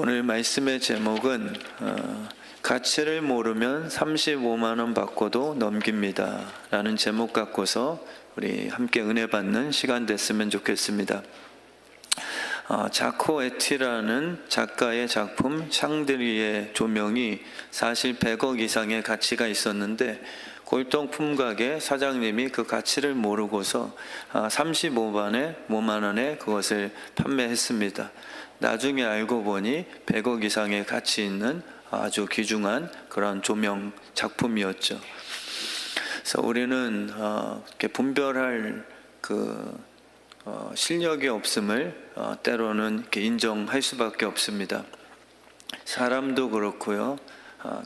오늘 말씀의 제목은 가치를 모르면 35만 원 받고도 넘깁니다 라는 제목 갖고서 우리 함께 은혜 받는 시간 됐으면 좋겠습니다. 자코 에티라는 작가의 작품 샹드리의 조명이 사실 100억 이상의 가치가 있었는데 골동품 가게 사장님이 그 가치를 모르고서 35만 원에 그것을 판매했습니다. 나중에 알고 보니 100억 이상의 가치 있는 아주 귀중한 그런 조명 작품이었죠. 그래서 우리는 이렇게 분별할 실력이 없음을 때로는 이렇게 인정할 수밖에 없습니다. 사람도 그렇고요.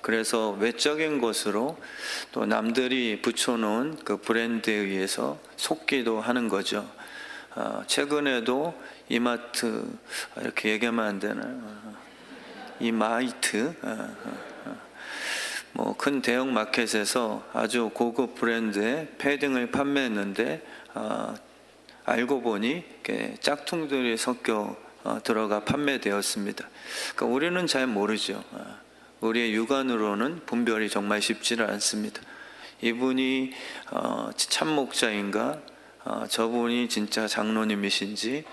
그래서 외적인 것으로 또 남들이 붙여놓은 그 브랜드에 의해서 속기도 하는 거죠. 최근에도 이마트, 이렇게 얘기하면 안 되나요? 이마이트, 큰 대형 마켓에서 아주 고급 브랜드의 패딩을 판매했는데 알고 보니 짝퉁들이 섞여 들어가 판매되었습니다. 그러니까 우리는 잘 모르죠. 우리의 육안으로는 분별이 정말 쉽지는 않습니다. 이분이 참목자인가, 저분이 진짜 장로님이신지,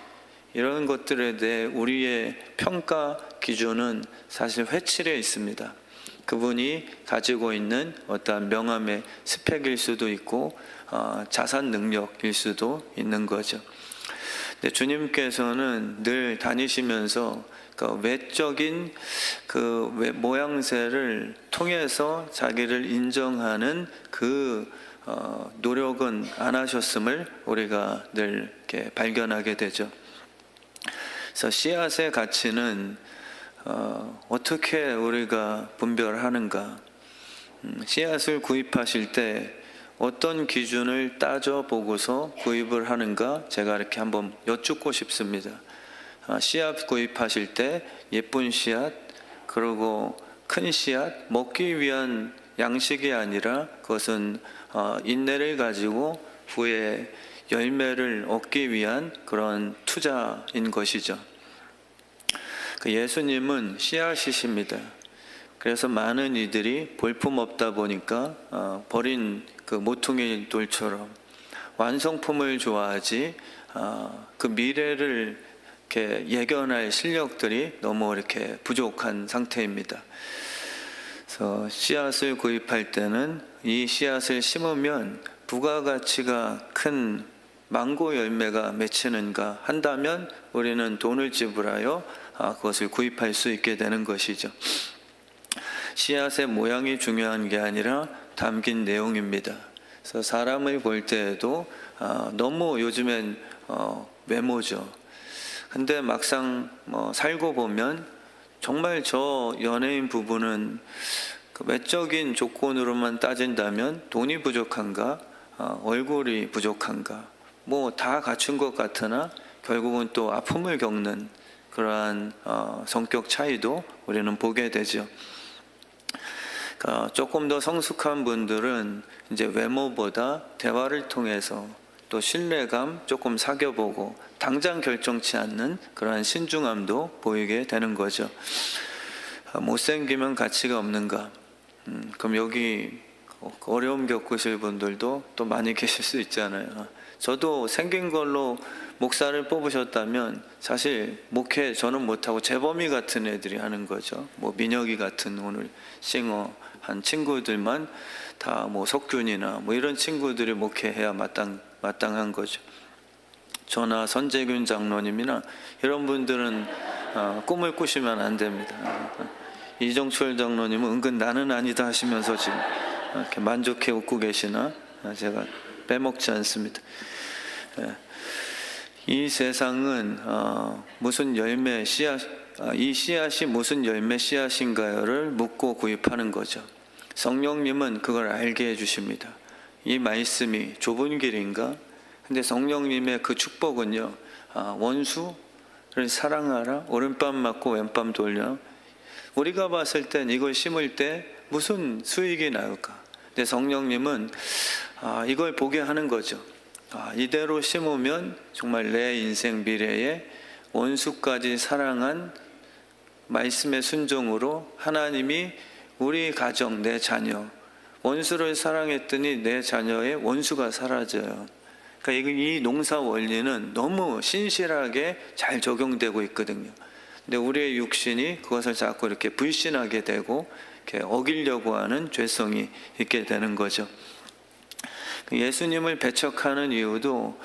이런 것들에 대해 우리의 평가 기준은 사실 회칠해 있습니다. 그분이 가지고 있는 어떠한 명함의 스펙일 수도 있고 자산 능력일 수도 있는 거죠. 근데 주님께서는 늘 다니시면서 그 외적인 그 모양새를 통해서 자기를 인정하는 그 노력은 안 하셨음을 우리가 늘 이렇게 발견하게 되죠. 그래서 씨앗의 가치는 어떻게 우리가 분별하는가? 씨앗을 구입하실 때 어떤 기준을 따져보고서 구입을 하는가? 제가 이렇게 한번 여쭙고 싶습니다. 씨앗 구입하실 때 예쁜 씨앗, 그리고 큰 씨앗, 먹기 위한 양식이 아니라 그것은 인내를 가지고 후에 열매를 얻기 위한 그런 투자인 것이죠. 예수님은 씨앗이십니다. 그래서 많은 이들이 볼품없다 보니까 버린 그 모퉁이 돌처럼 완성품을 좋아하지 그 미래를 이렇게 예견할 실력들이 너무 이렇게 부족한 상태입니다. 그래서 씨앗을 구입할 때는 이 씨앗을 심으면 부가가치가 큰 망고 열매가 맺히는가 한다면 우리는 돈을 지불하여 그것을 구입할 수 있게 되는 것이죠. 씨앗의 모양이 중요한 게 아니라 담긴 내용입니다. 그래서 사람을 볼 때에도 너무 요즘엔 외모죠. 근데 막상 살고 보면 정말 저 연예인 부부는 그 외적인 조건으로만 따진다면 돈이 부족한가, 얼굴이 부족한가, 다 갖춘 것 같으나 결국은 또 아픔을 겪는 그러한 성격 차이도 우리는 보게 되죠. 조금 더 성숙한 분들은 이제 외모보다 대화를 통해서 또 신뢰감 조금 사귀어보고 당장 결정치 않는 그러한 신중함도 보이게 되는 거죠. 못생기면 가치가 없는가? 그럼 여기 어려움 겪으실 분들도 또 많이 계실 수 있잖아요. 저도 생긴 걸로 목사를 뽑으셨다면 사실 목회 저는 못하고 재범이 같은 애들이 하는 거죠. 민혁이 같은 오늘 싱어 한 친구들만 다 석균이나 이런 친구들이 목회해야 마땅한 거죠. 저나 선재균 장로님이나 이런 분들은 꿈을 꾸시면 안 됩니다. 이정철 장로님은 은근 나는 아니다 하시면서 지금 이렇게 만족해 웃고 계시나 제가 빼먹지 않습니다. 이 세상은 무슨 열매 씨앗, 이 씨앗이 무슨 열매 씨앗인가요를 묻고 구입하는 거죠. 성령님은 그걸 알게 해주십니다. 이 말씀이 좁은 길인가? 근데 성령님의 그 축복은요, 원수를 사랑하라, 오른밤 맞고 왼밤 돌려. 우리가 봤을 땐 이걸 심을 때 무슨 수익이 나올까? 근데 성령님은 이걸 보게 하는 거죠. 이대로 심으면 정말 내 인생 미래에 원수까지 사랑한 말씀의 순종으로 하나님이 우리 가정, 내 자녀, 원수를 사랑했더니 내 자녀의 원수가 사라져요. 그러니까 이 농사 원리는 너무 신실하게 잘 적용되고 있거든요. 근데 우리의 육신이 그것을 자꾸 이렇게 불신하게 되고 이렇게 어기려고 하는 죄성이 있게 되는 거죠. 예수님을 배척하는 이유도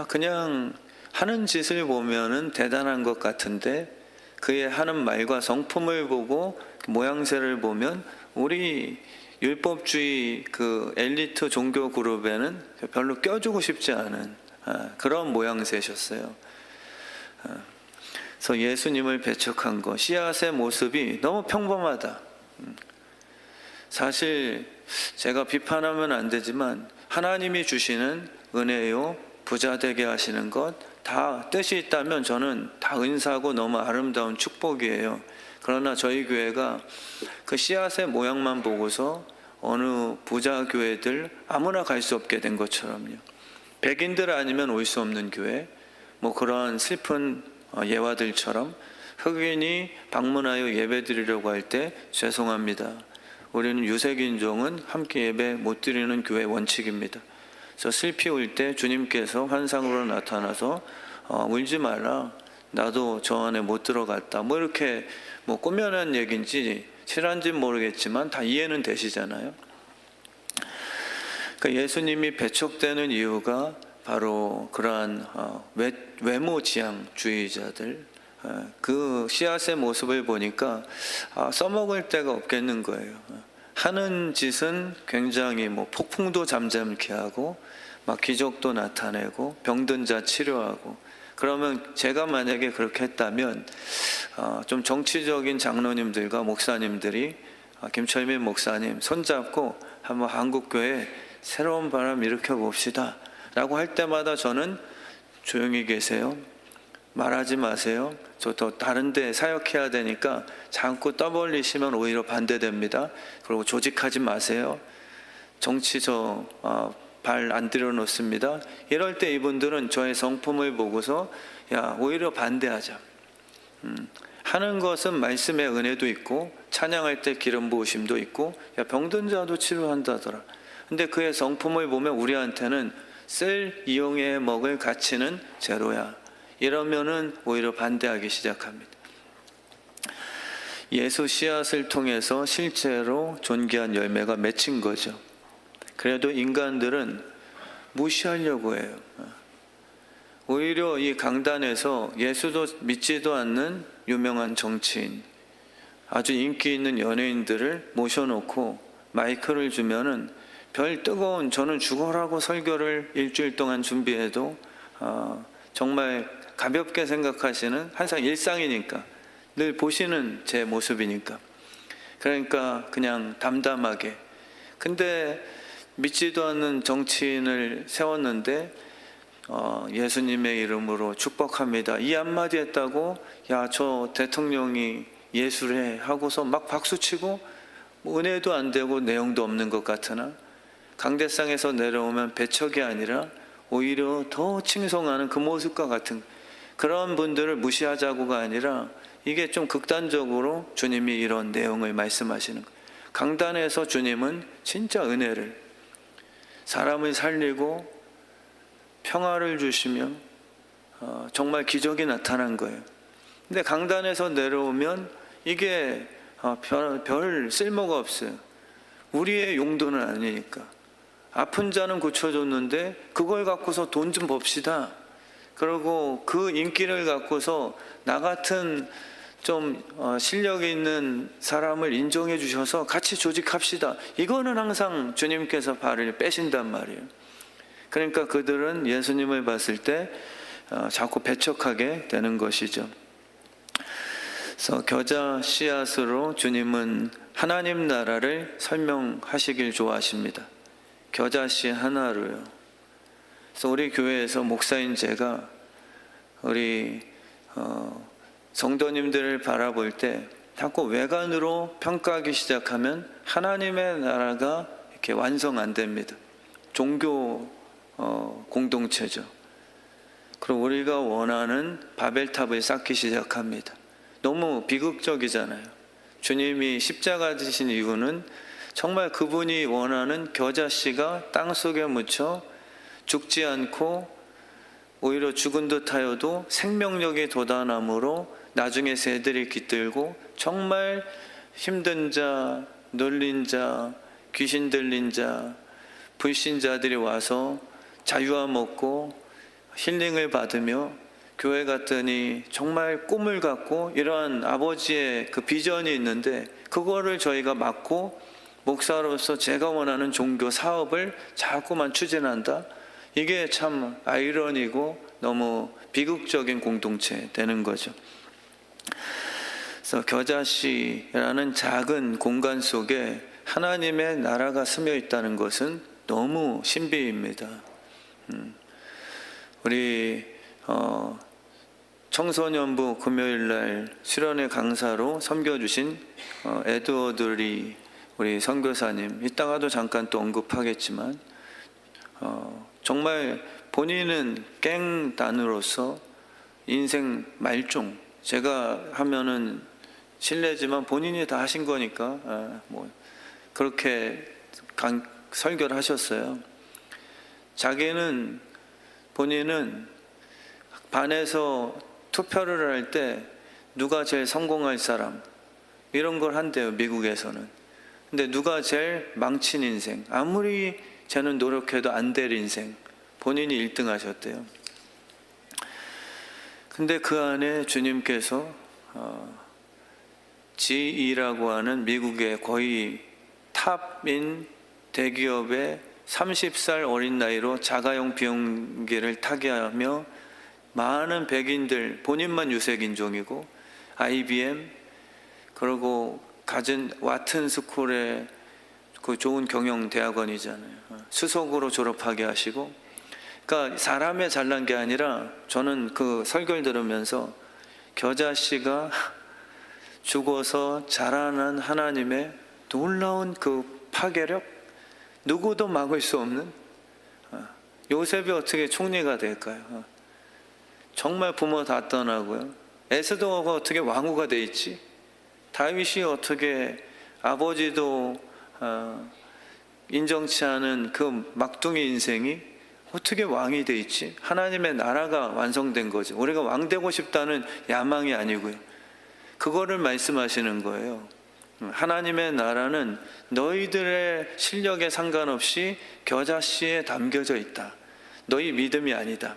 그냥 하는 짓을 보면은 대단한 것 같은데 그의 하는 말과 성품을 보고 모양새를 보면 우리 율법주의 그 엘리트 종교 그룹에는 별로 껴주고 싶지 않은 그런 모양새셨어요. 그래서 예수님을 배척한 것, 씨앗의 모습이 너무 평범하다. 사실 제가 비판하면 안 되지만 하나님이 주시는 은혜요, 부자 되게 하시는 것 다 뜻이 있다면 저는 다 은사고 너무 아름다운 축복이에요. 그러나 저희 교회가 그 씨앗의 모양만 보고서 어느 부자 교회들 아무나 갈 수 없게 된 것처럼요. 백인들 아니면 올 수 없는 교회, 뭐 그러한 슬픈 예화들처럼 흑인이 방문하여 예배 드리려고 할 때 죄송합니다. 우리는 유색인종은 함께 예배 못 드리는 교회 원칙입니다. 그래서 슬피 울 때 주님께서 환상으로 나타나서 울지 말라. 나도 저 안에 못 들어갔다. 뭐 이렇게 뭐 꾸며낸 얘기인지 실한지는 모르겠지만 다 이해는 되시잖아요. 그러니까 예수님이 배척되는 이유가 바로 그러한 외모지향주의자들 그 씨앗의 모습을 보니까 써먹을 데가 없겠는 거예요. 하는 짓은 굉장히 뭐 폭풍도 잠잠케 하고 막 기적도 나타내고 병든 자 치료하고 그러면 제가 만약에 그렇게 했다면 좀 정치적인 장로님들과 목사님들이 김철민 목사님 손잡고 한번 한국교회 새로운 바람 일으켜 봅시다 라고 할 때마다 저는 조용히 계세요. 말하지 마세요. 저 더 다른 데 사역해야 되니까 자꾸 떠벌리시면 오히려 반대됩니다. 그리고 조직하지 마세요. 정치 발 안 들여놓습니다. 이럴 때 이분들은 저의 성품을 보고서 오히려 반대하자. 하는 것은 말씀의 은혜도 있고 찬양할 때 기름 부으심도 있고 병든 자도 치료한다더라. 근데 그의 성품을 보면 우리한테는 쓸 이용해 먹을 가치는 제로야. 이러면은 오히려 반대하기 시작합니다. 예수 씨앗을 통해서 실제로 존귀한 열매가 맺힌 거죠. 그래도 인간들은 무시하려고 해요. 오히려 이 강단에서 예수도 믿지도 않는 유명한 정치인, 아주 인기 있는 연예인들을 모셔놓고 마이크를 주면은 별 뜨거운 저는 죽어라고 설교를 일주일 동안 준비해도 정말 가볍게 생각하시는 항상 일상이니까 늘 보시는 제 모습이니까 그러니까 그냥 담담하게 근데 믿지도 않는 정치인을 세웠는데 예수님의 이름으로 축복합니다 이 한마디 했다고 저 대통령이 예수래 하고서 막 박수치고 은혜도 안 되고 내용도 없는 것 같으나 강대상에서 내려오면 배척이 아니라 오히려 더 칭송하는 그 모습과 같은 그런 분들을 무시하자고가 아니라 이게 좀 극단적으로 주님이 이런 내용을 말씀하시는 거예요. 강단에서 주님은 진짜 은혜를 사람을 살리고 평화를 주시며 정말 기적이 나타난 거예요. 근데 강단에서 내려오면 이게 별 쓸모가 없어요. 우리의 용도는 아니니까. 아픈 자는 고쳐줬는데 그걸 갖고서 돈 좀 법시다. 그리고 그 인기를 갖고서 나 같은 좀 실력 있는 사람을 인정해 주셔서 같이 조직합시다. 이거는 항상 주님께서 발을 빼신단 말이에요. 그러니까 그들은 예수님을 봤을 때 자꾸 배척하게 되는 것이죠. 그래서 겨자 씨앗으로 주님은 하나님 나라를 설명하시길 좋아하십니다. 겨자씨 하나로요. 그래서 우리 교회에서 목사인 제가 우리 성도님들을 바라볼 때 자꾸 외관으로 평가하기 시작하면 하나님의 나라가 이렇게 완성 안 됩니다. 종교 공동체죠. 그리고 우리가 원하는 바벨탑을 쌓기 시작합니다. 너무 비극적이잖아요. 주님이 십자가 지신 이유는 정말 그분이 원하는 겨자씨가 땅속에 묻혀 죽지 않고 오히려 죽은 듯 하여도 생명력이 돋아남으로 나중에 새들이 깃들고 정말 힘든 자, 놀린 자, 귀신 들린 자, 불신자들이 와서 자유함 얻고 힐링을 받으며 교회 갔더니 정말 꿈을 갖고 이러한 아버지의 그 비전이 있는데 그거를 저희가 막고 목사로서 제가 원하는 종교 사업을 자꾸만 추진한다. 이게 참 아이러니고 너무 비극적인 공동체 되는 거죠. 그래서 겨자씨라는 작은 공간 속에 하나님의 나라가 스며 있다는 것은 너무 신비입니다. 우리 청소년부 금요일날 수련회 강사로 섬겨주신 에드워드 우리 선교사님, 이따가도 잠깐 또 언급하겠지만 정말 본인은 깽단으로서 인생 말종, 제가 하면은 실례지만 본인이 다 하신 거니까 그렇게 설교를 하셨어요. 본인은 반에서 투표를 할 때 누가 제일 성공할 사람 이런 걸 한대요, 미국에서는. 근데 누가 제일 망친 인생, 아무리 쟤는 노력해도 안 될 인생, 본인이 1등 하셨대요. 근데 그 안에 주님께서 GE라고 하는 미국의 거의 탑인 대기업의 30살 어린 나이로 자가용 비행기를 타게 하며 많은 백인들, 본인만 유색인종이고 IBM 그리고 가진 와튼 스쿨의 그 좋은 경영 대학원이잖아요. 수석으로 졸업하게 하시고, 그러니까 사람의 잘난 게 아니라 저는 그 설교를 들으면서 겨자씨가 죽어서 자라난 하나님의 놀라운 그 파괴력, 누구도 막을 수 없는. 요셉이 어떻게 총리가 될까요? 정말 부모 다 떠나고요. 에스더가 어떻게 왕후가 돼 있지? 다윗이 어떻게 아버지도 인정치 않은 그 막둥이 인생이 어떻게 왕이 돼 있지? 하나님의 나라가 완성된 거죠. 우리가 왕 되고 싶다는 야망이 아니고요. 그거를 말씀하시는 거예요. 하나님의 나라는 너희들의 실력에 상관없이 겨자씨에 담겨져 있다. 너희 믿음이 아니다.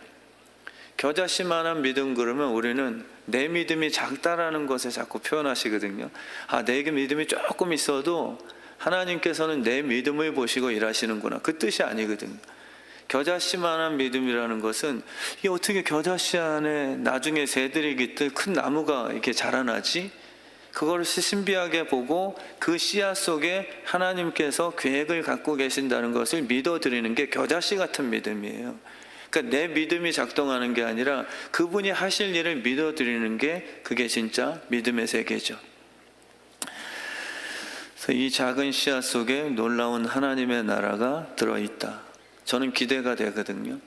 겨자씨만한 믿음 그러면 우리는 내 믿음이 작다라는 것을 자꾸 표현하시거든요. 내게 믿음이 조금 있어도 하나님께서는 내 믿음을 보시고 일하시는구나. 그 뜻이 아니거든요. 겨자씨만한 믿음이라는 것은 이 어떻게 겨자씨 안에 나중에 새들이 깃들 큰 나무가 이렇게 자라나지? 그걸 신비하게 보고 그 씨앗 속에 하나님께서 계획을 갖고 계신다는 것을 믿어드리는 게 겨자씨 같은 믿음이에요. 그러니까 내 믿음이 작동하는 게 아니라 그분이 하실 일을 믿어드리는 게 그게 진짜 믿음의 세계죠. 그래서 이 작은 씨앗 속에 놀라운 하나님의 나라가 들어있다. 저는 기대가 되거든요.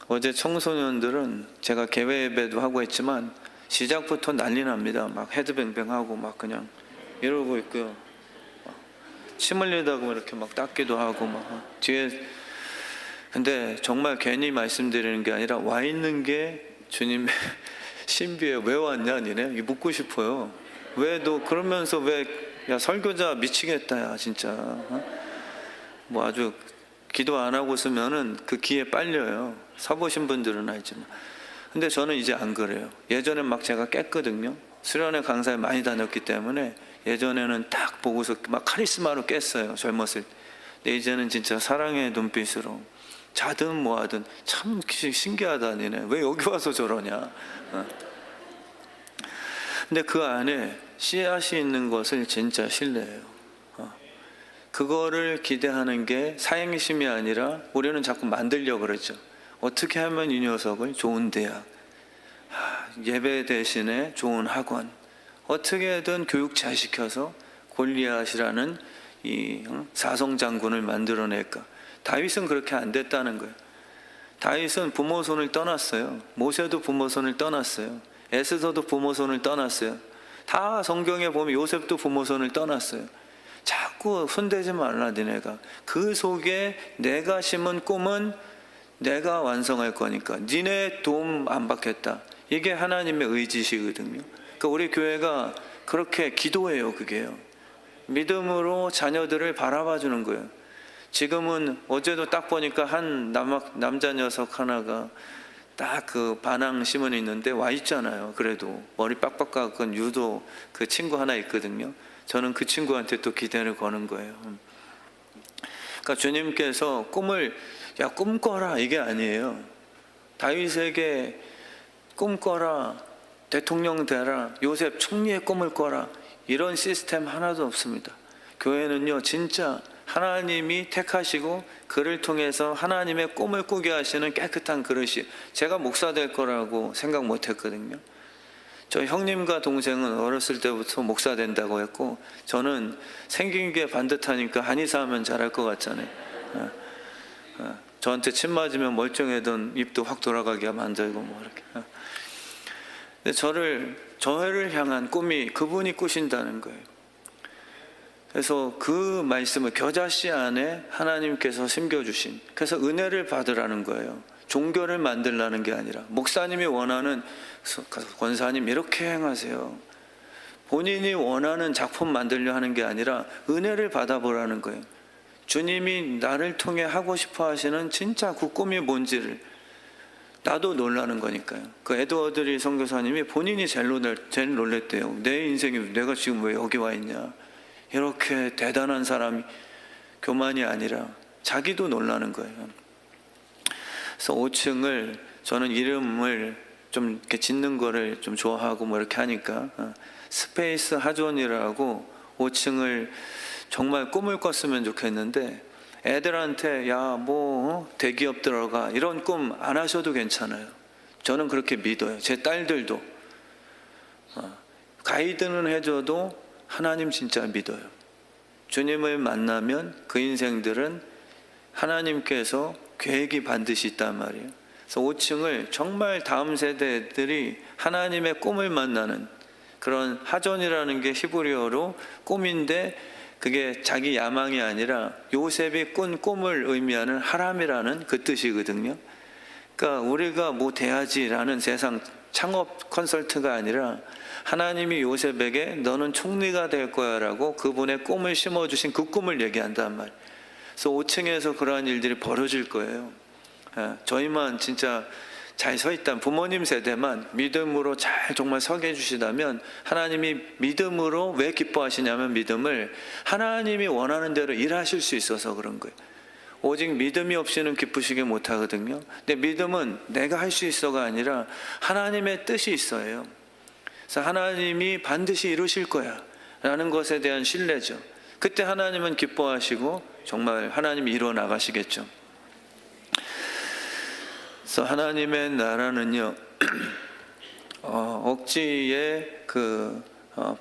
어제 청소년들은 제가 개회 예배도 하고 했지만 시작부터 난리 납니다. 막 헤드뱅뱅하고 막 그냥 이러고 있고요. 침 흘리다가 이렇게 막 닦기도 하고 막 뒤에. 근데 정말 괜히 말씀드리는 게 아니라 와 있는 게 주님의 신비예요. 왜 왔냐 니네? 이 묻고 싶어요. 왜 너 그러면서 야 설교자 미치겠다 야 진짜. 뭐 아주 기도 안 하고 쓰면은 그 기에 빨려요. 서보신 분들은 알지만. 근데 저는 이제 안 그래요. 예전엔 막 제가 깼거든요. 수련회 강사에 많이 다녔기 때문에 예전에는 딱 보고서 막 카리스마로 깼어요. 젊었을 때. 근데 이제는 진짜 사랑의 눈빛으로 자든 뭐하든 참 신기하다 니네. 왜 여기 와서 저러냐. 근데 그 안에 씨앗이 있는 것을 진짜 신뢰해요. 그거를 기대하는 게 사행심이 아니라 우리는 자꾸 만들려고 그러죠. 어떻게 하면 이 녀석을 좋은 대학, 예배 대신에 좋은 학원, 어떻게든 교육 잘 시켜서 골리앗이라는 이 사성장군을 만들어낼까. 다윗은 그렇게 안 됐다는 거예요. 다윗은 부모 손을 떠났어요. 모세도 부모 손을 떠났어요. 에스더도 부모 손을 떠났어요. 다 성경에 보면 요셉도 부모 손을 떠났어요. 자꾸 손대지 말라 니네가. 그 속에 내가 심은 꿈은 내가 완성할 거니까 니네 도움 안 받겠다. 이게 하나님의 의지시거든요. 그러니까 우리 교회가 그렇게 기도해요. 그게요. 믿음으로 자녀들을 바라봐 주는 거예요. 지금은 어제도 딱 보니까 한 남자 녀석 하나가 딱 그 반항 신문이 있는데 와 있잖아요. 그래도 머리 빡빡 깎은 유도 그 친구 하나 있거든요. 저는 그 친구한테 또 기대를 거는 거예요. 그러니까 주님께서 꿈을 야 꿈꿔라 이게 아니에요. 다윗에게 꿈꿔라, 대통령 되라, 요셉 총리의 꿈을 꿔라 이런 시스템 하나도 없습니다. 교회는요 진짜 하나님이 택하시고 그를 통해서 하나님의 꿈을 꾸게 하시는 깨끗한 그릇이. 제가 목사 될 거라고 생각 못 했거든요. 저 형님과 동생은 어렸을 때부터 목사 된다고 했고, 저는 생긴 게 반듯하니까 한의사 하면 잘할 것 같잖아요. 저한테 침 맞으면 멀쩡해던 입도 확 돌아가게 만들고 뭐 이렇게. 근데 저를 향한 꿈이 그분이 꾸신다는 거예요. 그래서 그 말씀을 겨자씨 안에 하나님께서 심겨주신, 그래서 은혜를 받으라는 거예요. 종교를 만들라는 게 아니라, 목사님이 원하는 권사님 이렇게 행하세요, 본인이 원하는 작품 만들려 하는 게 아니라 은혜를 받아보라는 거예요. 주님이 나를 통해 하고 싶어 하시는 진짜 그 꿈이 뭔지를 나도 놀라는 거니까요. 그 에드워드 선교사님이 본인이 제일 놀랬대요. 내 인생이 내가 지금 왜 여기 와 있냐, 이렇게 대단한 사람이 교만이 아니라 자기도 놀라는 거예요. 그래서 5층을 저는 이름을 좀 이렇게 짓는 거를 좀 좋아하고 뭐 이렇게 하니까 스페이스 하존이라고 5층을 정말 꿈을 꿨으면 좋겠는데, 애들한테 야 뭐 대기업 들어가 이런 꿈 안 하셔도 괜찮아요. 저는 그렇게 믿어요. 제 딸들도 가이드는 해줘도 하나님 진짜 믿어요. 주님을 만나면 그 인생들은 하나님께서 계획이 반드시 있단 말이에요. 그래서 5층을 정말 다음 세대들이 하나님의 꿈을 만나는 그런 하전이라는 게 히브리어로 꿈인데, 그게 자기 야망이 아니라 요셉이 꾼 꿈을 의미하는 하람이라는 그 뜻이거든요. 그러니까 우리가 뭐 돼야지라는 세상 창업 컨설트가 아니라 하나님이 요셉에게 너는 총리가 될 거야 라고 그분의 꿈을 심어주신 그 꿈을 얘기한단 말이에요. 그래서 5층에서 그러한 일들이 벌어질 거예요. 저희만 진짜 잘 서 있다면, 부모님 세대만 믿음으로 잘 정말 서게 해주시다면, 하나님이 믿음으로 왜 기뻐하시냐면 믿음을 하나님이 원하는 대로 일하실 수 있어서 그런 거예요. 오직 믿음이 없이는 기쁘시게 못하거든요. 근데 믿음은 내가 할 수 있어가 아니라 하나님의 뜻이 있어요. 그래서 하나님이 반드시 이루실 거야 라는 것에 대한 신뢰죠. 그때 하나님은 기뻐하시고 정말 하나님이 이루어 나가시겠죠. 그래서 하나님의 나라는요 억지의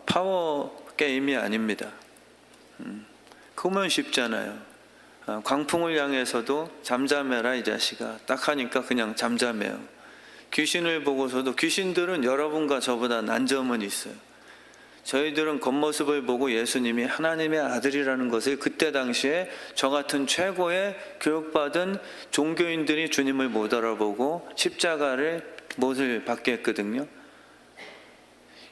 파워 게임이 아닙니다. 그러면 쉽잖아요. 광풍을 향해서도 잠잠해라 이 자식아 딱 하니까 그냥 잠잠해요. 귀신을 보고서도, 귀신들은 여러분과 저보다 난 점은 있어요. 저희들은 겉모습을 보고 예수님이 하나님의 아들이라는 것을, 그때 당시에 저 같은 최고의 교육받은 종교인들이 주님을 못 알아보고 십자가를 못을 받게 했거든요.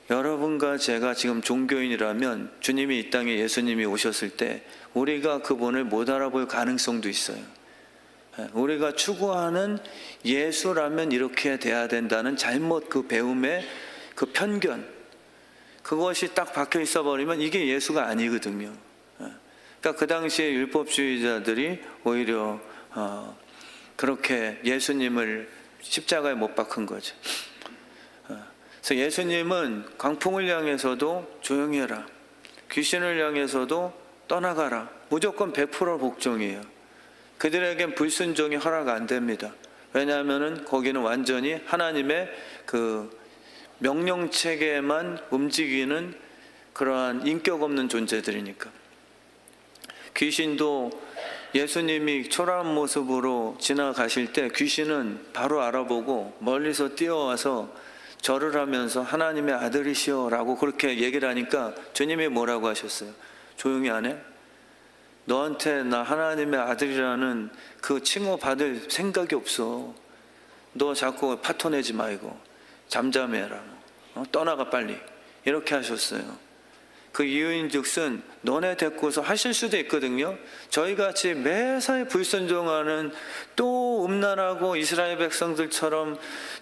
여러분과 제가 지금 종교인이라면 주님이 이 땅에 예수님이 오셨을 때 우리가 그분을 못 알아볼 가능성도 있어요. 우리가 추구하는 예수라면 이렇게 돼야 된다는 잘못, 그 배움의 그 편견, 그것이 딱 박혀 있어 버리면 이게 예수가 아니거든요. 그러니까 그 당시에 율법주의자들이 오히려 그렇게 예수님을 십자가에 못 박은 거죠. 그래서 예수님은 광풍을 향해서도 조용히 해라, 귀신을 향해서도 떠나가라, 무조건 100% 복종이에요. 그들에겐 불순종이 허락 안 됩니다. 왜냐하면 거기는 완전히 하나님의 그 명령체계만 움직이는 그러한 인격 없는 존재들이니까. 귀신도 예수님이 초라한 모습으로 지나가실 때 귀신은 바로 알아보고 멀리서 뛰어와서 절을 하면서 하나님의 아들이시여 라고 그렇게 얘기를 하니까 주님이 뭐라고 하셨어요? 조용히 안 해? 너한테 나 하나님의 아들이라는 그 칭호 받을 생각이 없어. 너 자꾸 파토내지 말고 잠잠해라. 떠나가 빨리. 이렇게 하셨어요. 그 이유인즉슨 너네 데리고서 하실 수도 있거든요. 저희같이 매사에 불순종하는, 또 음란하고 이스라엘 백성들처럼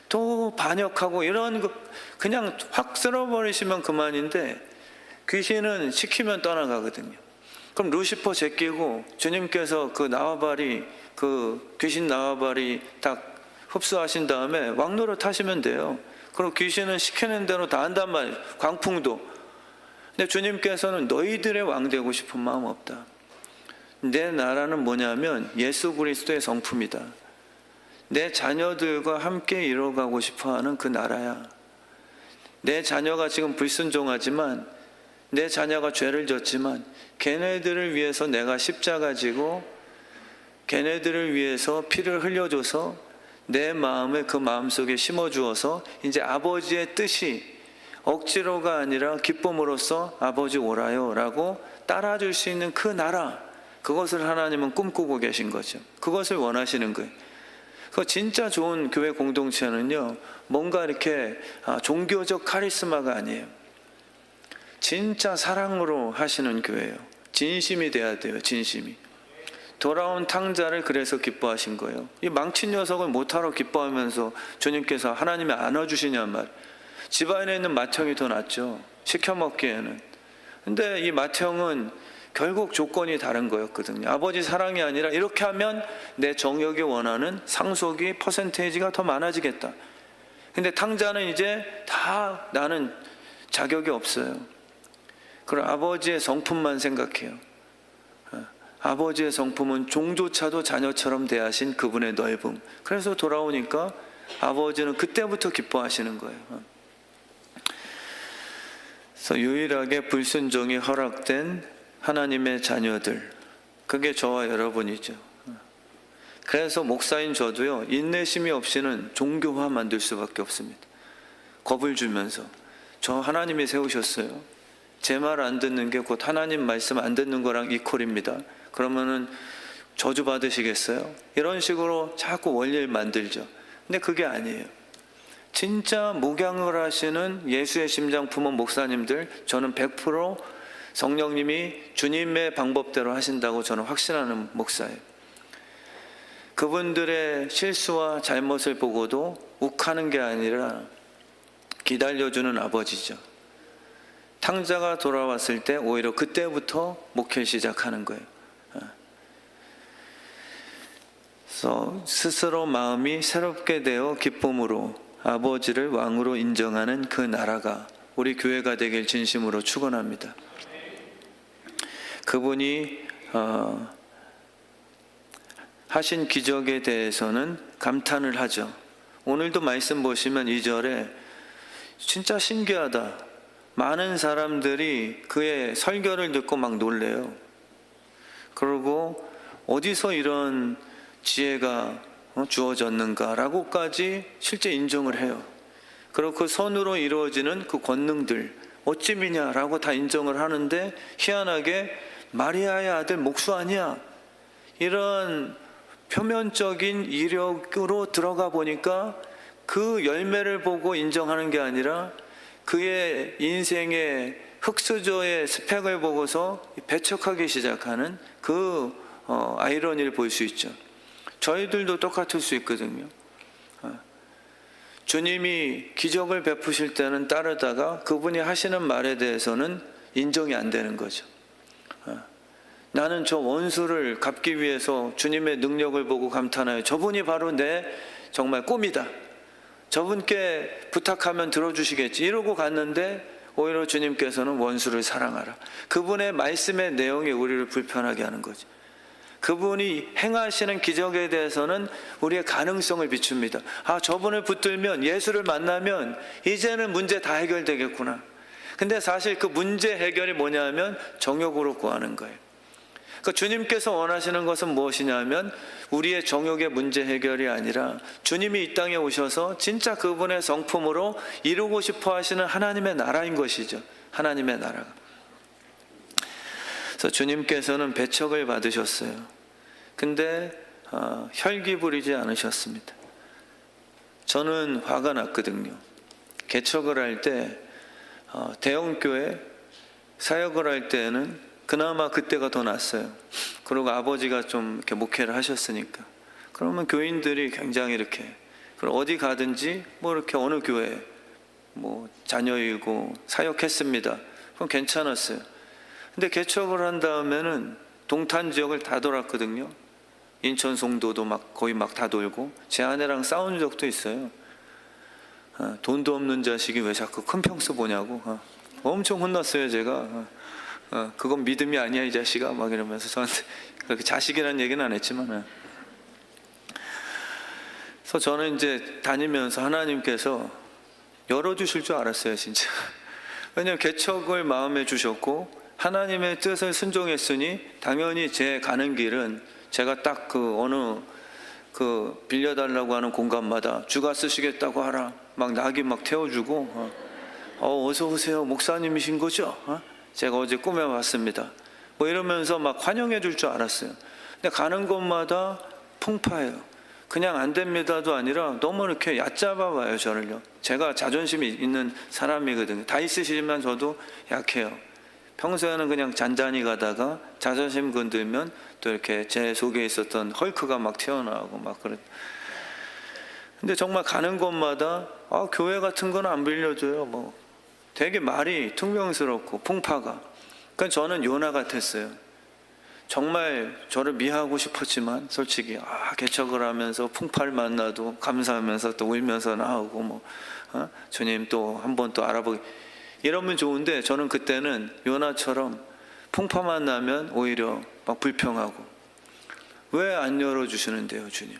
또 반역하고 이런 거 그냥 확 쓸어버리시면 그만인데, 귀신은 시키면 떠나가거든요. 그럼 루시퍼 제끼고 주님께서 그 나와바리, 그 귀신 나와바리 딱 흡수하신 다음에 왕노릇 하시면 돼요. 그럼 귀신은 시키는 대로 다 한단 말이에요. 광풍도. 근데 주님께서는 너희들의 왕 되고 싶은 마음 없다. 내 나라는 뭐냐면 예수 그리스도의 성품이다. 내 자녀들과 함께 이뤄가고 싶어하는 그 나라야. 내 자녀가 지금 불순종하지만, 내 자녀가 죄를 졌지만 걔네들을 위해서 내가 십자가 지고 걔네들을 위해서 피를 흘려줘서 내 마음에 그 마음속에 심어주어서 이제 아버지의 뜻이 억지로가 아니라 기쁨으로써 아버지 오라요 라고 따라줄 수 있는 그 나라, 그것을 하나님은 꿈꾸고 계신 거죠. 그것을 원하시는 거예요. 그 진짜 좋은 교회 공동체는요, 뭔가 이렇게 종교적 카리스마가 아니에요. 진짜 사랑으로 하시는 교회예요. 진심이 돼야 돼요. 진심이. 돌아온 탕자를 그래서 기뻐하신 거예요. 이 망친 녀석을 못하러 기뻐하면서 주님께서 하나님이 안아주시냔 말이에요. 집안에 있는 맏형이 더 낫죠. 시켜먹기에는. 근데 이 맏형은 결국 조건이 다른 거였거든요. 아버지 사랑이 아니라 이렇게 하면 내 정욕이 원하는 상속이 퍼센테이지가 더 많아지겠다. 근데 탕자는 이제 다 나는 자격이 없어요. 그럼 아버지의 성품만 생각해요. 아버지의 성품은 종조차도 자녀처럼 대하신 그분의 넓음. 그래서 돌아오니까 아버지는 그때부터 기뻐하시는 거예요. 그래서 유일하게 불순종이 허락된 하나님의 자녀들, 그게 저와 여러분이죠. 그래서 목사인 저도요, 인내심이 없이는 종교화 만들 수밖에 없습니다. 겁을 주면서. 저 하나님이 세우셨어요. 제 말 안 듣는 게 곧 하나님 말씀 안 듣는 거랑 이퀄입니다. 그러면은 저주 받으시겠어요? 이런 식으로 자꾸 원리를 만들죠. 근데 그게 아니에요. 진짜 목양을 하시는 예수의 심장 품은 목사님들, 저는 100% 성령님이 주님의 방법대로 하신다고 저는 확신하는 목사예요. 그분들의 실수와 잘못을 보고도 욱하는 게 아니라 기다려주는 아버지죠. 탕자가 돌아왔을 때 오히려 그때부터 목회를 시작하는 거예요. 그래서 스스로 마음이 새롭게 되어 기쁨으로 아버지를 왕으로 인정하는 그 나라가 우리 교회가 되길 진심으로 축원합니다. 그분이 하신 기적에 대해서는 감탄을 하죠. 오늘도 말씀 보시면 2절에 진짜 신기하다. 많은 사람들이 그의 설교를 듣고 막 놀래요. 그리고 어디서 이런 지혜가 주어졌는가라고까지 실제 인정을 해요. 그리고 그 손으로 이루어지는 그 권능들 어찌미냐라고 다 인정을 하는데, 희한하게 마리아의 아들 목수 아니야, 이런 표면적인 이력으로 들어가 보니까 그 열매를 보고 인정하는 게 아니라 그의 인생의 흑수저의 스펙을 보고서 배척하기 시작하는 그 아이러니를 볼 수 있죠. 저희들도 똑같을 수 있거든요. 주님이 기적을 베푸실 때는 따르다가 그분이 하시는 말에 대해서는 인정이 안 되는 거죠. 나는 저 원수를 갚기 위해서 주님의 능력을 보고 감탄하여 저분이 바로 내 정말 꿈이다. 저분께 부탁하면 들어주시겠지. 이러고 갔는데 오히려 주님께서는 원수를 사랑하라. 그분의 말씀의 내용이 우리를 불편하게 하는 거죠. 그분이 행하시는 기적에 대해서는 우리의 가능성을 비춥니다. 저분을 붙들면, 예수를 만나면 이제는 문제 다 해결되겠구나. 근데 사실 그 문제 해결이 뭐냐면 정욕으로 구하는 거예요. 그러니까 주님께서 원하시는 것은 무엇이냐면 우리의 정욕의 문제 해결이 아니라 주님이 이 땅에 오셔서 진짜 그분의 성품으로 이루고 싶어 하시는 하나님의 나라인 것이죠. 하나님의 나라가. 그래서 주님께서는 배척을 받으셨어요. 근데 혈기 부리지 않으셨습니다. 저는 화가 났거든요. 개척을 할 때 대형교회 사역을 할 때는 그나마 그때가 더 낫어요. 그리고 아버지가 좀 이렇게 목회를 하셨으니까. 그러면 교인들이 굉장히 이렇게 어디 가든지 뭐 이렇게 어느 교회 뭐 자녀이고 사역했습니다. 그럼 괜찮았어요. 근데 개척을 한 다음에는 동탄 지역을 다 돌았거든요. 인천 송도도 막 거의 막 다 돌고 제 아내랑 싸운 적도 있어요. 돈도 없는 자식이 왜 자꾸 큰 평수 보냐고 엄청 혼났어요 제가. 그건 믿음이 아니야 이 자식아 막 이러면서 저한테 그렇게 자식이라는 얘기는 안 했지만. 그래서 저는 이제 다니면서 하나님께서 열어주실 줄 알았어요 진짜. 왜냐하면 개척을 마음에 주셨고 하나님의 뜻을 순종했으니 당연히 제 가는 길은 제가 딱 어느 빌려달라고 하는 공간마다 주가 쓰시겠다고 하라 막 낙이 막 태워주고 어서 오세요 목사님이신 거죠? 제가 어제 꿈에 봤습니다. 뭐 이러면서 막 환영해 줄 줄 알았어요. 근데 가는 곳마다 풍파예요. 그냥 안 됩니다도 아니라 너무 이렇게 얕잡아 봐요 저를요. 제가 자존심이 있는 사람이거든요. 다 있으시지만 저도 약해요. 평소에는 그냥 잔잔히 가다가 자존심 건들면 또 이렇게 제 속에 있었던 헐크가 막 튀어나오고 막 그래. 근데 정말 가는 곳마다 교회 같은 건 안 빌려줘요. 뭐 되게 말이 퉁명스럽고 풍파가. 그러니까 저는 요나 같았어요. 정말 저를 미하고 싶었지만 솔직히 개척을 하면서 풍파를 만나도 감사하면서 또 울면서 나오고 뭐 주님 또 한 번 또 알아보기 이러면 좋은데 저는 그때는 요나처럼 풍파만 나면 오히려 막 불평하고 왜 안 열어주시는데요 주님.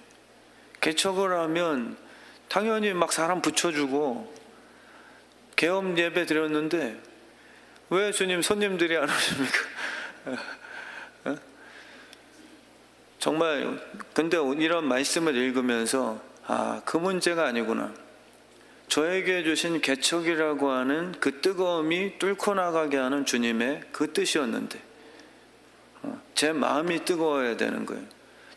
개척을 하면 당연히 막 사람 붙여주고 개업 예배 드렸는데 왜 주님 손님들이 안 오십니까? 정말 근데 이런 말씀을 읽으면서 그 문제가 아니구나. 저에게 주신 개척이라고 하는 그 뜨거움이 뚫고 나가게 하는 주님의 그 뜻이었는데 제 마음이 뜨거워야 되는 거예요.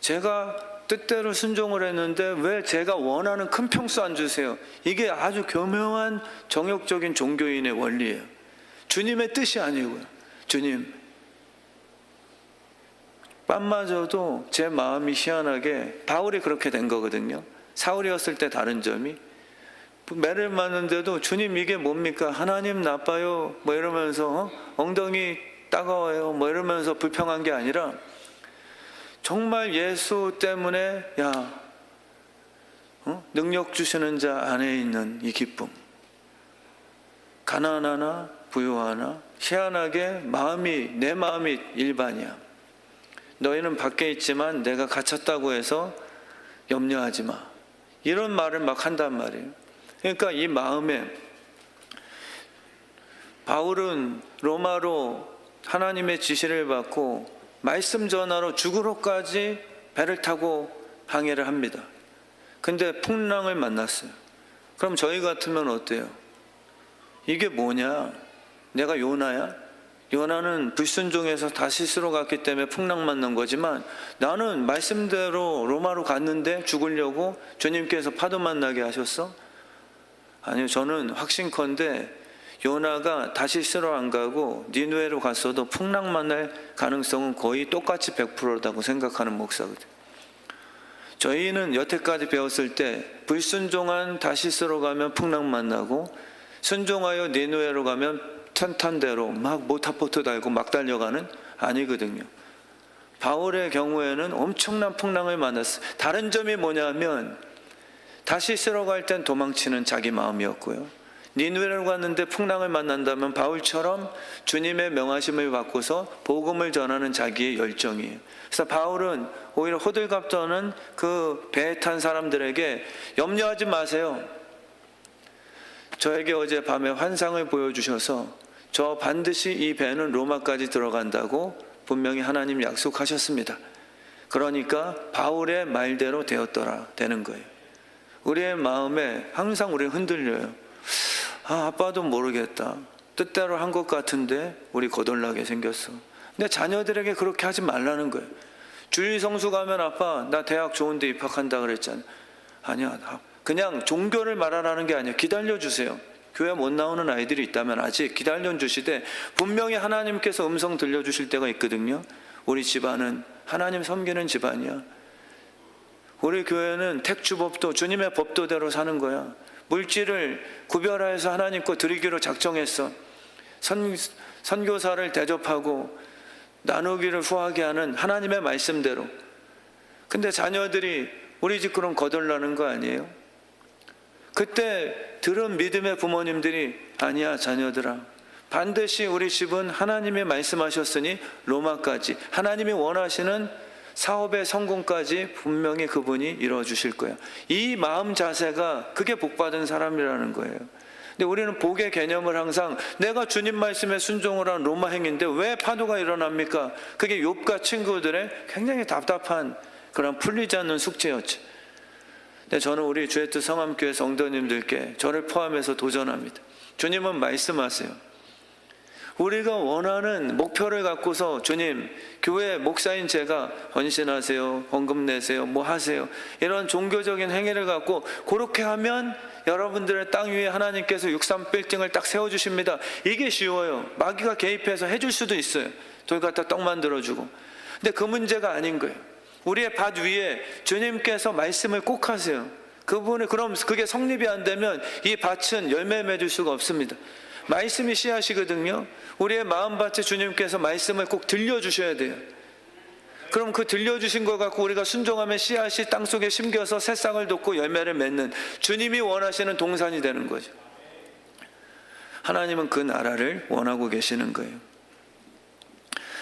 제가 뜻대로 순종을 했는데 왜 제가 원하는 큰 평수 안 주세요? 이게 아주 교묘한 정욕적인 종교인의 원리예요. 주님의 뜻이 아니고요. 주님 뺨마저도 제 마음이 희한하게 바울이 그렇게 된 거거든요. 사울이었을 때 다른 점이 매를 맞는데도 주님 이게 뭡니까? 하나님 나빠요 뭐 이러면서 엉덩이 따가워요 뭐 이러면서 불평한 게 아니라 정말 예수 때문에 능력 주시는 자 안에 있는 이 기쁨, 가난하나 부유하나 희한하게 내 마음이 일반이야. 너희는 밖에 있지만 내가 갇혔다고 해서 염려하지 마. 이런 말을 막 한단 말이에요. 그러니까 이 마음에 바울은 로마로 하나님의 지시를 받고 말씀 전하러 죽으러까지 배를 타고 항해를 합니다. 근데 풍랑을 만났어요. 그럼 저희 같으면 어때요? 이게 뭐냐? 내가 요나야? 요나는 불순종해서 다시스로 갔기 때문에 풍랑 만난 거지만 나는 말씀대로 로마로 갔는데 죽으려고 주님께서 파도 만나게 하셨어? 아니요, 저는 확신컨대 요나가 다시스로 안 가고 니느웨로 갔어도 풍랑 만날 가능성은 거의 똑같이 100%라고 생각하는 목사거든요. 저희는 여태까지 배웠을 때 불순종한 다시스로 가면 풍랑 만나고 순종하여 니느웨로 가면 탄탄대로 막 모타포트 달고 막 달려가는 아니거든요. 바울의 경우에는 엄청난 풍랑을 만났어요. 다른 점이 뭐냐면 다시스로 갈 땐 도망치는 자기 마음이었고요. 니느웨로 갔는데 풍랑을 만난다면 바울처럼 주님의 명하심을 받고서 복음을 전하는 자기의 열정이에요. 그래서 바울은 오히려 호들갑 떠는 그 배에 탄 사람들에게 염려하지 마세요. 저에게 어제 밤에 환상을 보여주셔서 저 반드시 이 배는 로마까지 들어간다고 분명히 하나님 약속하셨습니다. 그러니까 바울의 말대로 되었더라 되는 거예요. 우리의 마음에 항상 우리 흔들려요. 아빠도 모르겠다. 뜻대로 한 것 같은데 우리 거덜나게 생겼어. 근데 자녀들에게 그렇게 하지 말라는 거예요. 주일 성수 가면 아빠 나 대학 좋은 데 입학한다 그랬잖아. 아니야. 그냥 종교를 말하라는 게 아니야. 기다려주세요. 교회 못 나오는 아이들이 있다면 아직 기다려주시되 분명히 하나님께서 음성 들려주실 때가 있거든요. 우리 집안은 하나님 섬기는 집안이야. 우리 교회는 택주법도 주님의 법도대로 사는 거야. 물질을 구별하여서 하나님 거 드리기로 작정했어. 선교사를 대접하고 나누기를 후하게 하는 하나님의 말씀대로. 근데 자녀들이 우리 집 그럼 거덜나는 거 아니에요? 그때 들은 믿음의 부모님들이 아니야 자녀들아, 반드시 우리 집은 하나님이 말씀하셨으니 로마까지 하나님이 원하시는 사업의 성공까지 분명히 그분이 이루어주실 거야. 이 마음 자세가 그게 복받은 사람이라는 거예요. 근데 우리는 복의 개념을 항상 내가 주님 말씀에 순종을 한 로마 행인데 왜 파도가 일어납니까? 그게 욥과 친구들의 굉장히 답답한 그런 풀리지 않는 숙제였죠. 근데 저는 우리 주의 뜻 성함교회 성도님들께 저를 포함해서 도전합니다. 주님은 말씀하세요. 우리가 원하는 목표를 갖고서 주님, 교회 목사인 제가 헌신하세요, 헌금 내세요, 뭐 하세요, 이런 종교적인 행위를 갖고 그렇게 하면 여러분들의 땅 위에 하나님께서 63빌딩을 딱 세워주십니다. 이게 쉬워요. 마귀가 개입해서 해줄 수도 있어요. 돌 갖다 떡 만들어주고. 근데 그 문제가 아닌 거예요. 우리의 밭 위에 주님께서 말씀을 꼭 하세요. 그럼 그게 성립이 안 되면 이 밭은 열매 맺을 수가 없습니다. 말씀이 씨앗이거든요. 우리의 마음밭에 주님께서 말씀을 꼭 들려주셔야 돼요. 그럼 그 들려주신 것 갖고 우리가 순종하면 씨앗이 땅속에 심겨서 새싹을 돋고 열매를 맺는 주님이 원하시는 동산이 되는 거죠. 하나님은 그 나라를 원하고 계시는 거예요.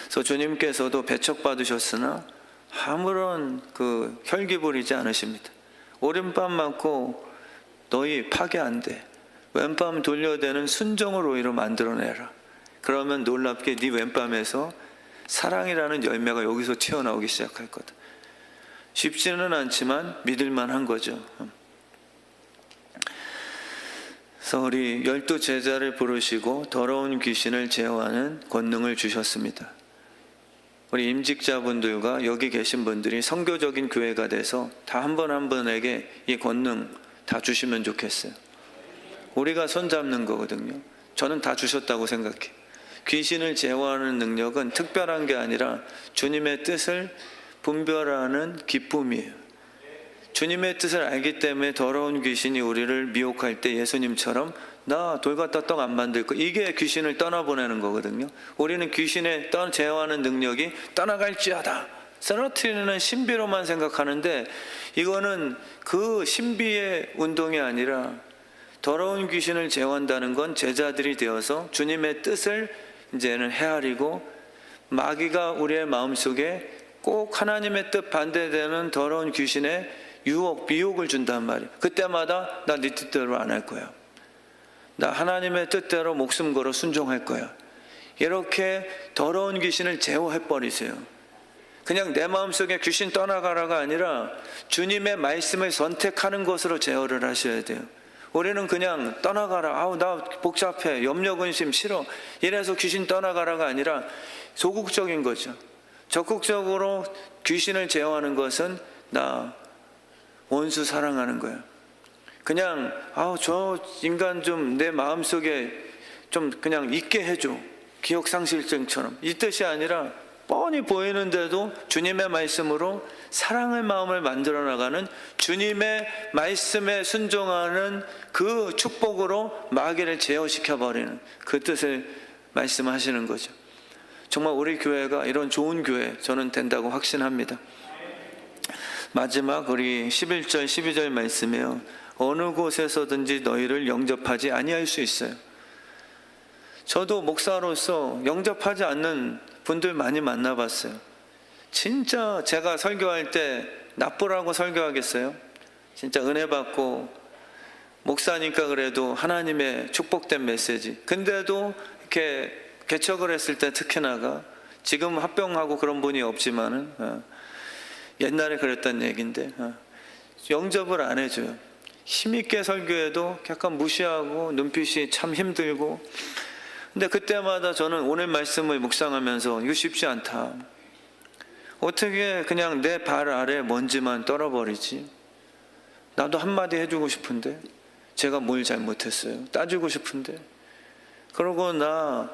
그래서 주님께서도 배척받으셨으나 아무런 그 혈기 부리지 않으십니다. 오른밤 맞고 너희 파괴 안 돼. 왼밤 돌려대는 순종을 오히려 만들어내라. 그러면 놀랍게 네 왼밤에서 사랑이라는 열매가 여기서 튀어나오기 시작할 거다. 쉽지는 않지만 믿을만 한 거죠. 그래서 우리 12 제자를 부르시고 더러운 귀신을 제어하는 권능을 주셨습니다. 우리 임직자분들과 여기 계신 분들이 선교적인 교회가 돼서 다 한 분 한 분에게 이 권능 다 주시면 좋겠어요. 우리가 손잡는 거거든요. 저는 다 주셨다고 생각해요. 귀신을 제어하는 능력은 특별한 게 아니라 주님의 뜻을 분별하는 기쁨이에요. 주님의 뜻을 알기 때문에 더러운 귀신이 우리를 미혹할 때 예수님처럼 나 돌 갖다 떡 안 만들 거, 이게 귀신을 떠나보내는 거거든요. 우리는 귀신에 제어하는 능력이 떠나갈지어다, 쓰러뜨리는 신비로만 생각하는데 이거는 그 신비의 운동이 아니라 더러운 귀신을 제어한다는 건 제자들이 되어서 주님의 뜻을 이제는 헤아리고 마귀가 우리의 마음속에 꼭 하나님의 뜻 반대되는 더러운 귀신의 유혹, 미혹을 준단 말이에요. 그때마다 나 네 뜻대로 안 할 거야. 나 하나님의 뜻대로 목숨 걸어 순종할 거야. 이렇게 더러운 귀신을 제어해버리세요. 그냥 내 마음속에 귀신 떠나가라가 아니라 주님의 말씀을 선택하는 것으로 제어를 하셔야 돼요. 우리는 그냥 떠나가라, 아우 나 복잡해, 염려 근심 싫어, 이래서 귀신 떠나가라가 아니라 소극적인 거죠. 적극적으로 귀신을 제어하는 것은 나 원수 사랑하는 거야. 그냥 아우 저 인간 좀 내 마음속에 좀 그냥 있게 해줘, 기억상실증처럼, 이 뜻이 아니라 뻔히 보이는데도 주님의 말씀으로 사랑의 마음을 만들어 나가는, 주님의 말씀에 순종하는 그 축복으로 마귀를 제어시켜 버리는 그 뜻을 말씀하시는 거죠. 정말 우리 교회가 이런 좋은 교회 저는 된다고 확신합니다. 마지막 우리 11절 12절 말씀이에요. 어느 곳에서든지 너희를 영접하지 아니할 수 있어요. 저도 목사로서 영접하지 않는 분들 많이 만나봤어요. 진짜 제가 설교할 때 나쁘라고 설교하겠어요? 진짜 은혜 받고 목사니까 그래도 하나님의 축복된 메시지, 근데도 이렇게 개척을 했을 때 특히나가 지금 합병하고 그런 분이 없지만은 옛날에 그랬던 얘기인데 영접을 안 해줘요. 힘있게 설교해도 약간 무시하고 눈빛이 참 힘들고. 근데 그때마다 저는 오늘 말씀을 묵상하면서 이거 쉽지 않다. 어떻게 그냥 내 발 아래 먼지만 떨어버리지? 나도 한마디 해주고 싶은데 제가 뭘 잘못했어요? 따지고 싶은데. 그러고 나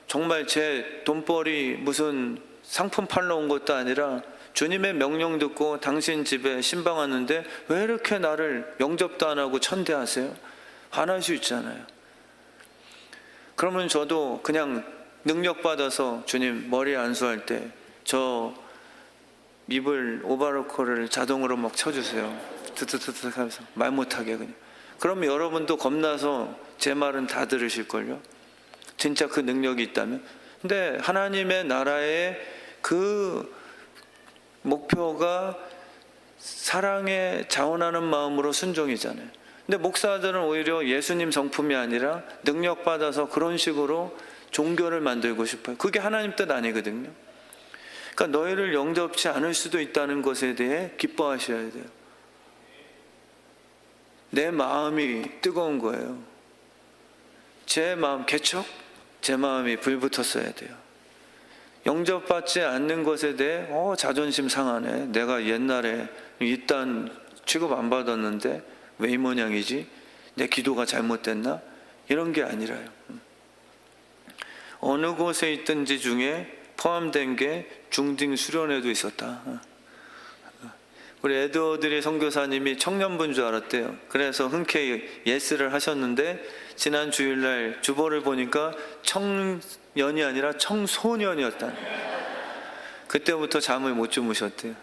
정말 제 돈벌이 무슨 상품 팔러 온 것도 아니라 주님의 명령 듣고 당신 집에 신방 왔는데 왜 이렇게 나를 영접도 안 하고 천대하세요? 화날 수 있잖아요. 그러면 저도 그냥 능력 받아서 주님 머리 안수할 때 저 입을 오바로코를 자동으로 막 쳐주세요. 드드드드 하면서 말 못하게 그냥. 그러면 여러분도 겁나서 제 말은 다 들으실걸요. 진짜 그 능력이 있다면. 근데 하나님의 나라의 그 목표가 사랑에 자원하는 마음으로 순종이잖아요. 근데 목사들은 오히려 예수님 성품이 아니라 능력 받아서 그런 식으로 종교를 만들고 싶어요. 그게 하나님 뜻 아니거든요. 그러니까 너희를 영접치 않을 수도 있다는 것에 대해 기뻐하셔야 돼요. 내 마음이 뜨거운 거예요. 제 마음 개척? 제 마음이 불붙었어야 돼요. 영접받지 않는 것에 대해 자존심 상하네. 내가 옛날에 이딴 취급 안 받았는데 왜 이 모양이지? 내 기도가 잘못됐나? 이런 게 아니라요. 어느 곳에 있든지 중에 포함된 게 중딩 수련회도 있었다. 우리 에드워드리 선교사님이 청년분 줄 알았대요. 그래서 흔쾌히 예스를 하셨는데 지난 주일날 주보를 보니까 청년이 아니라 청소년이었다. 그때부터 잠을 못 주무셨대요.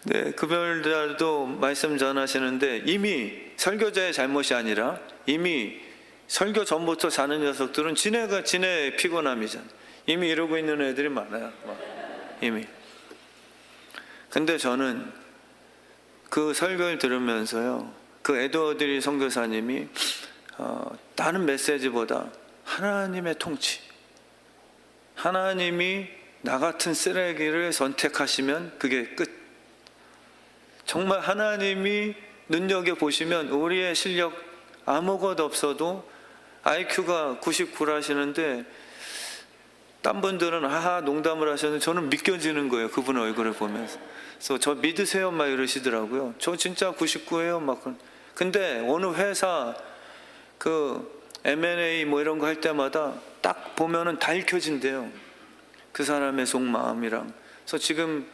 네, 금요일날도 말씀 전하시는데 이미 설교자의 잘못이 아니라 이미 설교 전부터 자는 녀석들은 지네 피곤함이잖아. 이미 이러고 있는 애들이 많아요. 이미. 근데 저는 그 설교를 들으면서요, 그 에드워드리 선교사님이 다른 메시지보다 하나님의 통치, 하나님이 나 같은 쓰레기를 선택하시면 그게 끝. 정말 하나님이 눈여겨보시면 우리의 실력 아무것도 없어도 IQ가 99라 하시는데 딴 분들은 농담을 하셨는데 저는 믿겨지는 거예요. 그분 얼굴을 보면서. 그래서 저 믿으세요 막 이러시더라고요. 저 진짜 99예요 막. 근데 어느 회사 그 M&A 뭐 이런 거 할 때마다 딱 보면은 다 읽혀진대요. 그 사람의 속마음이랑. 그래서 지금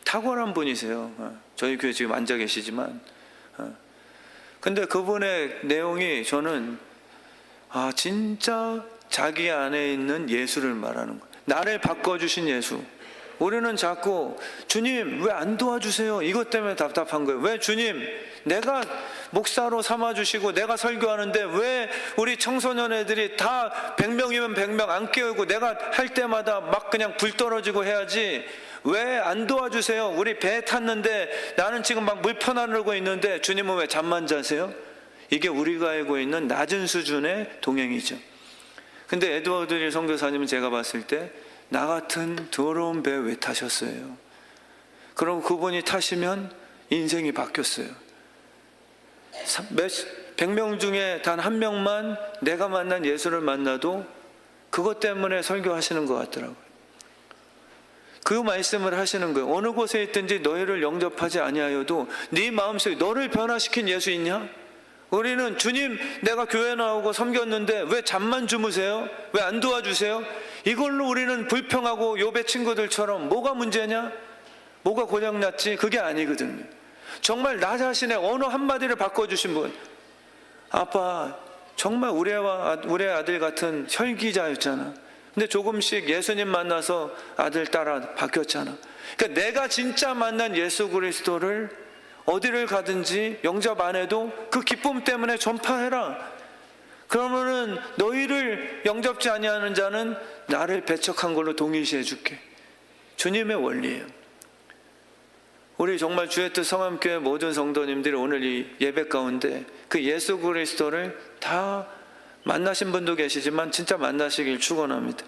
탁월한 분이세요. 저희 교회 지금 앉아 계시지만. 근데 그분의 내용이 저는 진짜 자기 안에 있는 예수를 말하는 거예요. 나를 바꿔주신 예수. 우리는 자꾸 주님 왜 안 도와주세요? 이것 때문에 답답한 거예요. 왜 주님 내가 목사로 삼아주시고 내가 설교하는데 왜 우리 청소년 애들이 다 100명이면 100명 안 깨우고 내가 할 때마다 막 그냥 불 떨어지고 해야지 왜 안 도와주세요? 우리 배 탔는데 나는 지금 막 물 편하려고 있는데 주님은 왜 잠만 자세요? 이게 우리가 알고 있는 낮은 수준의 동행이죠. 근데 에드워드리 선교사님은 제가 봤을 때 나 같은 더러운 배 왜 타셨어요? 그럼 그분이 타시면 인생이 바뀌었어요. 100명 중에 단 한 명만 내가 만난 예수를 만나도 그것 때문에 설교하시는 것 같더라고요. 그 말씀을 하시는 거예요. 어느 곳에 있든지 너희를 영접하지 아니하여도 네 마음속에 너를 변화시킨 예수 있냐? 우리는 주님 내가 교회 나오고 섬겼는데 왜 잠만 주무세요? 왜 안 도와주세요? 이걸로 우리는 불평하고 욥의 친구들처럼 뭐가 문제냐? 뭐가 고장났지? 그게 아니거든요. 정말 나 자신의 언어 한마디를 바꿔주신 분. 아빠 정말 우리 아들 같은 혈기자였잖아. 근데 조금씩 예수님 만나서 아들 따라 바뀌었잖아. 그러니까 내가 진짜 만난 예수 그리스도를 어디를 가든지 영접 안 해도 그 기쁨 때문에 전파해라. 그러면은 너희를 영접지 아니하는 자는 나를 배척한 걸로 동일시해 줄게. 주님의 원리예요. 우리 정말 주의 뜻 성함교회 모든 성도님들이 오늘 이 예배 가운데 그 예수 그리스도를 다 만나신 분도 계시지만 진짜 만나시길 축원합니다.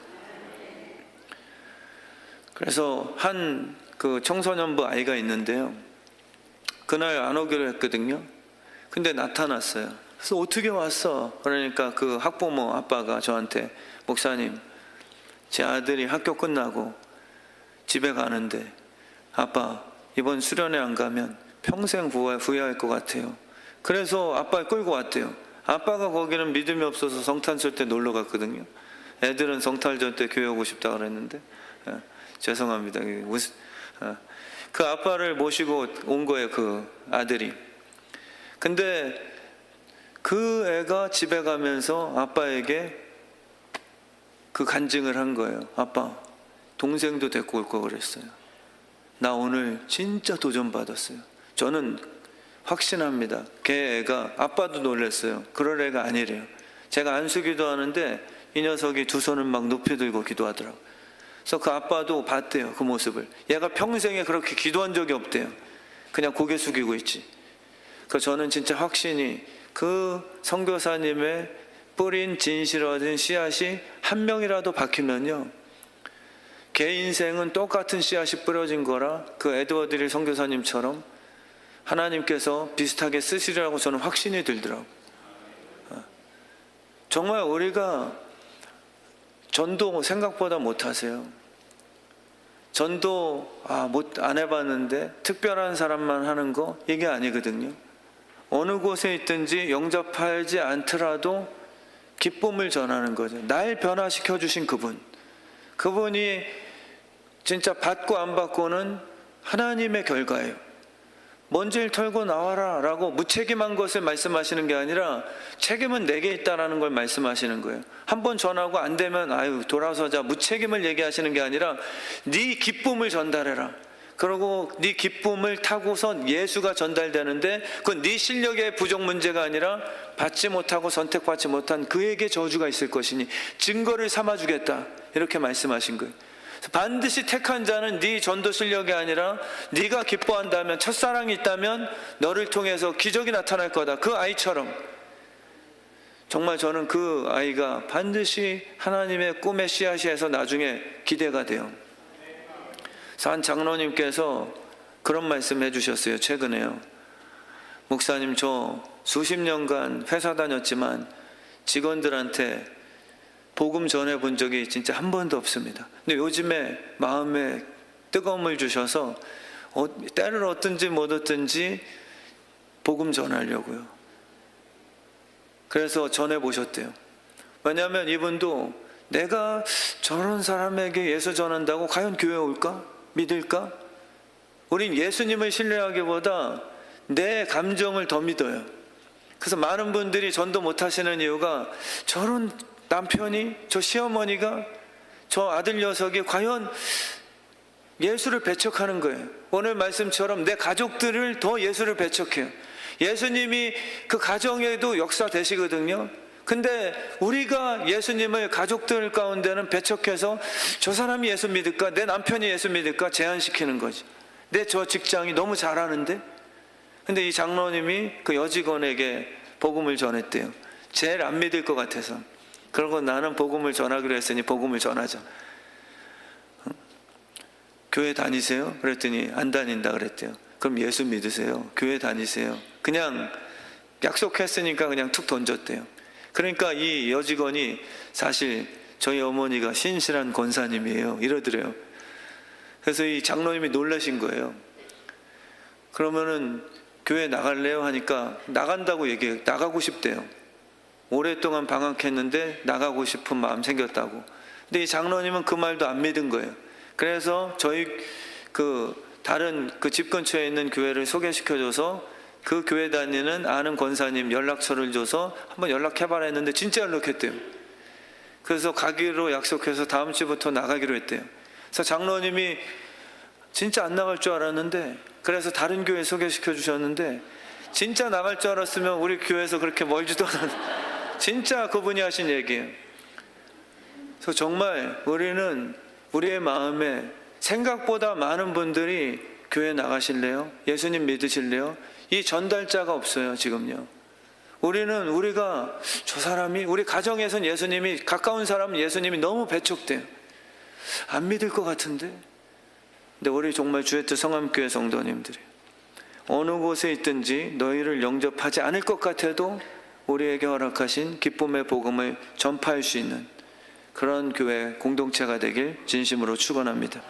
그래서 한 그 청소년부 아이가 있는데요. 그날 안 오기로 했거든요. 근데 나타났어요. 그래서 어떻게 왔어? 그러니까 그 학부모 아빠가 저한테, 목사님, 제 아들이 학교 끝나고 집에 가는데 아빠 이번 수련회 안 가면 평생 후회할 것 같아요. 그래서 아빠 끌고 왔대요. 아빠가 거기는 믿음이 없어서 성탄절 때 놀러 갔거든요. 애들은 성탄절 때 교회 오고 싶다 그랬는데, 죄송합니다. 그 아빠를 모시고 온 거예요, 그 아들이. 근데 그 애가 집에 가면서 아빠에게 그 간증을 한 거예요. 아빠, 동생도 데리고 올 거 그랬어요. 나 오늘 진짜 도전받았어요. 저는 확신합니다. 걔 애가, 아빠도 놀랐어요. 그럴 애가 아니래요. 제가 안수기도 하는데 이 녀석이 두 손을 막 높이 들고 기도하더라고요. 그래서 그 아빠도 봤대요, 그 모습을. 얘가 평생에 그렇게 기도한 적이 없대요. 그냥 고개 숙이고 있지. 그래서 저는 진짜 확신이, 그 선교사님의 뿌린 진실 얻은 씨앗이 한 명이라도 박히면요, 걔 인생은 똑같은 씨앗이 뿌려진 거라, 그 에드워드 릴 선교사님처럼 하나님께서 비슷하게 쓰시리라고 저는 확신이 들더라고요. 정말 우리가 전도 생각보다 못하세요. 전도 안 해봤는데 특별한 사람만 하는 거, 이게 아니거든요. 어느 곳에 있든지 영접하지 않더라도 기쁨을 전하는 거죠. 날 변화시켜 주신 그분이 진짜 받고 안 받고는 하나님의 결과예요. 먼 일 털고 나와라 라고 무책임한 것을 말씀하시는 게 아니라 책임은 내게 있다라는 걸 말씀하시는 거예요. 한번 전하고 안 되면 돌아서자, 무책임을 얘기하시는 게 아니라 네 기쁨을 전달해라. 그리고 네 기쁨을 타고선 예수가 전달되는데 그건 네 실력의 부족 문제가 아니라 받지 못하고 선택받지 못한 그에게 저주가 있을 것이니 증거를 삼아주겠다, 이렇게 말씀하신 거예요. 반드시 택한 자는 네 전도 실력이 아니라 네가 기뻐한다면, 첫사랑이 있다면 너를 통해서 기적이 나타날 거다. 그 아이처럼 정말 저는 그 아이가 반드시 하나님의 꿈의 씨앗이에서 나중에 기대가 돼요. 한 장로님께서 그런 말씀 해주셨어요. 최근에요. 목사님, 저 수십 년간 회사 다녔지만 직원들한테 복음 전해본 적이 진짜 한 번도 없습니다. 근데 요즘에 마음에 뜨거움을 주셔서 때를 얻든지 못 얻든지 복음 전하려고요. 그래서 전해보셨대요. 왜냐하면 이분도 내가 저런 사람에게 예수 전한다고 과연 교회 올까? 믿을까? 우린 예수님을 신뢰하기보다 내 감정을 더 믿어요. 그래서 많은 분들이 전도 못 하시는 이유가, 저런 남편이, 저 시어머니가, 저 아들 녀석이 과연 예수를 배척하는 거예요. 오늘 말씀처럼 내 가족들을 더 예수를 배척해요. 예수님이 그 가정에도 역사 되시거든요. 근데 우리가 예수님을 가족들 가운데는 배척해서 저 사람이 예수 믿을까? 내 남편이 예수 믿을까? 제한시키는 거지. 내 저 직장이 너무 잘하는데? 근데 이 장로님이 그 여직원에게 복음을 전했대요. 제일 안 믿을 것 같아서. 그러고 나는 복음을 전하기로 했으니 복음을 전하자. 교회 다니세요? 그랬더니 안 다닌다 그랬대요. 그럼 예수 믿으세요? 교회 다니세요? 그냥 약속했으니까 그냥 툭 던졌대요. 그러니까 이 여직원이, 사실 저희 어머니가 신실한 권사님이에요, 이러더래요. 그래서 이 장로님이 놀라신 거예요. 그러면은 교회 나갈래요? 하니까 나간다고 나가고 싶대요. 오랫동안 방황했는데 나가고 싶은 마음 생겼다고. 근데 이 장로님은 그 말도 안 믿은 거예요. 그래서 저희 다른 집 근처에 있는 교회를 소개시켜줘서 그 교회 다니는 아는 권사님 연락처를 줘서 한번 연락해봐라 했는데 진짜 연락했대요. 그래서 가기로 약속해서 다음 주부터 나가기로 했대요. 그래서 장로님이 진짜 안 나갈 줄 알았는데, 그래서 다른 교회 소개시켜 주셨는데, 진짜 나갈 줄 알았으면 우리 교회에서 그렇게 멀지도 않았는데 진짜 그분이 하신 얘기예요. 그래서 정말 우리는 우리의 마음에 생각보다 많은 분들이 교회 나가실래요? 예수님 믿으실래요? 이 전달자가 없어요, 지금요. 우리가 저 사람이, 우리 가정에선 예수님이, 가까운 사람은 예수님이 너무 배척돼요. 안 믿을 것 같은데? 근데 우리 정말 주의 뜻 성함교회 성도님들이 어느 곳에 있든지 너희를 영접하지 않을 것 같아도 우리에게 허락하신 기쁨의 복음을 전파할 수 있는 그런 교회 공동체가 되길 진심으로 축원합니다.